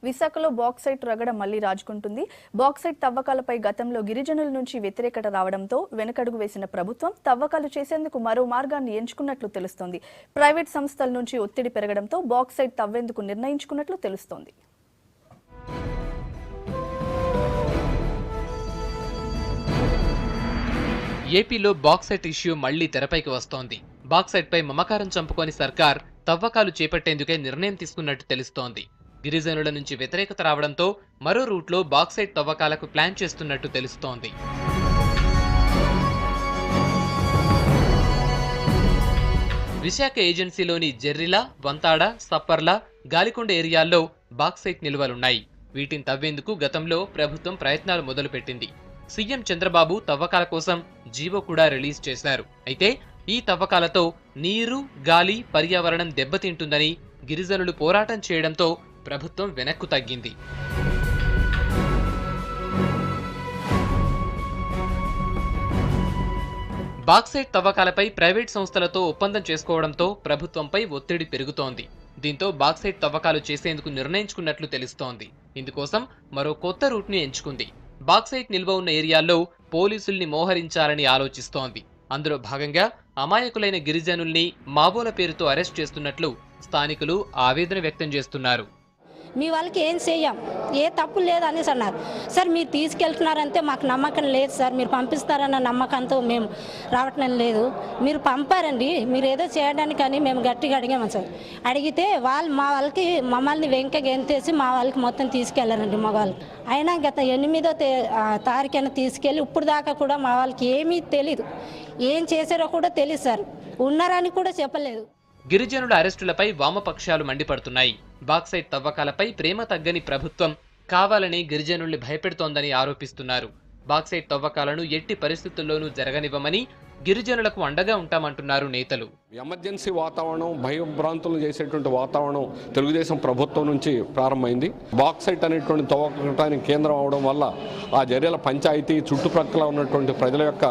విశాఖలో బాక్సైట్ రగడ మళ్లీ రాజుకుంటుంది. బాక్సైట్ తవ్వకాలపై గతంలో గిరిజనుల నుంచి వ్యతిరేకత రావడంతో వెనకడుగు వేసిన ప్రభుత్వం తవ్వకాలు చేసేందుకు మరో మార్గాన్ని ఎంచుకున్నట్లు తెలుస్తోంది. ప్రైవేట్ సంస్థల నుంచి ఒత్తిడి పెరగడంతో బాక్సైట్ తవ్వేందుకు నిర్ణయించుకున్నట్లు తెలుస్తోంది. ఏపీలో బాక్సైట్ ఇష్యూ మళ్లీ తెరపైకి వస్తోంది. బాక్సైట్ పై మమకారం చంపుకొని సర్కార్ తవ్వకాలు చేపట్టేందుకే నిర్ణయం తీసుకున్నట్టు తెలుస్తోంది. గిరిజనుల నుంచి వ్యతిరేకత రావడంతో మరో రూట్లో బాక్సైట్ తవ్వకాలకు ప్లాన్ చేస్తున్నట్టు తెలుస్తోంది. విశాఖ ఏజెన్సీలోని జెర్రిల, వంతాడ, సప్పర్ల, గాలికొండ ఏరియాల్లో బాక్సైట్ నిల్వలున్నాయి. వీటిని తవ్వేందుకు గతంలో ప్రభుత్వం ప్రయత్నాలు మొదలుపెట్టింది. సీఎం చంద్రబాబు తవ్వకాల కోసం జీవో కూడా రిలీజ్ చేశారు. అయితే ఈ తవ్వకాలతో నీరు, గాలి, పర్యావరణం దెబ్బతింటుందని గిరిజనులు పోరాటం చేయడంతో ప్రభుత్వం వెనక్కు తగ్గింది. బాక్సైట్ తవ్వకాలపై ప్రైవేట్ సంస్థలతో ఒప్పందం చేసుకోవడంతో ప్రభుత్వంపై ఒత్తిడి పెరుగుతోంది. దీంతో బాక్సైట్ తవ్వకాలు చేసేందుకు నిర్ణయించుకున్నట్లు తెలుస్తోంది. ఇందుకోసం మరో కొత్త రూట్ని ఎంచుకుంది. బాక్సైట్ నిల్వ ఉన్న ఏరియాల్లో పోలీసుల్ని మోహరించాలని ఆలోచిస్తోంది. అందులో భాగంగా అమాయకులైన గిరిజనుల్ని మావోల పేరుతో అరెస్ట్ చేస్తున్నట్లు స్థానికులు ఆవేదన వ్యక్తం చేస్తున్నారు. మీ వాళ్ళకి ఏం చేయం, ఏ తప్పు లేదు అనేసి అన్నారు. సార్ మీరు తీసుకెళ్తున్నారంటే మాకు నమ్మకం లేదు సార్, మీరు పంపిస్తారన్న నమ్మకంతో మేము రావటం లేదు. మీరు పంపారండి, మీరు ఏదో చేయడానికి అని మేము గట్టిగా అడిగాము సార్. అడిగితే మా వాళ్ళకి మమ్మల్ని వెంక గెంతేసి మా వాళ్ళకి మొత్తం తీసుకెళ్లారండి మగవాళ్ళు. అయినా గత 8వ తారీఖున తీసుకెళ్ళి ఇప్పుడు దాకా కూడా మా వాళ్ళకి ఏమీ తెలీదు, ఏం చేశారో కూడా తెలియదు సార్, ఉన్నారని కూడా చెప్పలేదు. గిరిజనుల అరెస్టులపై వామపక్షాలు మండిపడుతున్నాయి. బాక్సైట్ తవ్వకాలపై ప్రేమ తగ్గని ప్రభుత్వం కావాలని గిరిజనుల్ని భయపెడుతోందని ఆరోపిస్తున్నారు. బాక్సైట్ తవ్వకాలను ఎట్టి పరిస్థితుల్లోనూ జరగనివ్వమని గిరిజనులకు అండగా ఉంటామంటున్నారు నేతలు. ఎమర్జెన్సీ వాతావరణం, భయభ్రాంతులు చేసేటువంటి వాతావరణం తెలుగుదేశం ప్రభుత్వం నుంచి ప్రారంభమైంది. బాక్సైట్ అనేటువంటి తవ్వకానికి కేంద్రం అవడం వల్ల ఆ జర్యాల పంచాయతీ చుట్టుప్రక్కల ఉన్నటువంటి ప్రజల యొక్క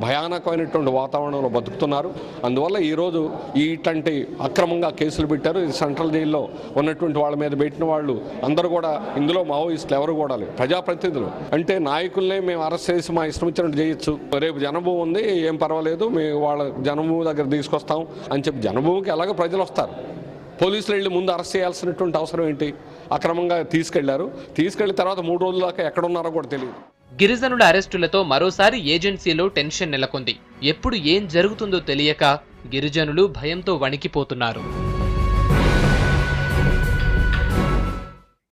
భయానకమైనటువంటి వాతావరణంలో బతుకుతున్నారు. అందువల్ల ఈరోజు ఇట్లాంటి అక్రమంగా కేసులు పెట్టారు. సెంట్రల్ జైల్లో ఉన్నటువంటి వాళ్ళ మీద పెట్టిన వాళ్ళు అందరూ కూడా ఇందులో మావోయిస్టులు ఎవరు కూడా లేరు, ప్రజాప్రతినిధులు. అంటే నాయకుల్నే మేము అరెస్ట్ చేసి మా ఇష్టం వచ్చినట్టు చేయొచ్చు, రేపు జనభూమి ఉంది ఏం పర్వాలేదు మేము వాళ్ళ జనభూమి దగ్గర తీసుకొస్తాం అని చెప్పి జనభూమికి ఎలాగో ప్రజలు వస్తారు. పోలీసులు వెళ్ళి ముందు అరెస్ట్ చేయాల్సినటువంటి అవసరం ఏంటి? అక్రమంగా తీసుకెళ్లిన తర్వాత 3 రోజుల దాకా ఎక్కడున్నారో కూడా తెలియదు. గిరిజనుల అరెస్టులతో మరోసారి ఏజెన్సీలో టెన్షన్ నెలకొంది. ఎప్పుడు ఏం జరుగుతుందో తెలియక గిరిజనులు భయంతో వణికిపోతున్నారు.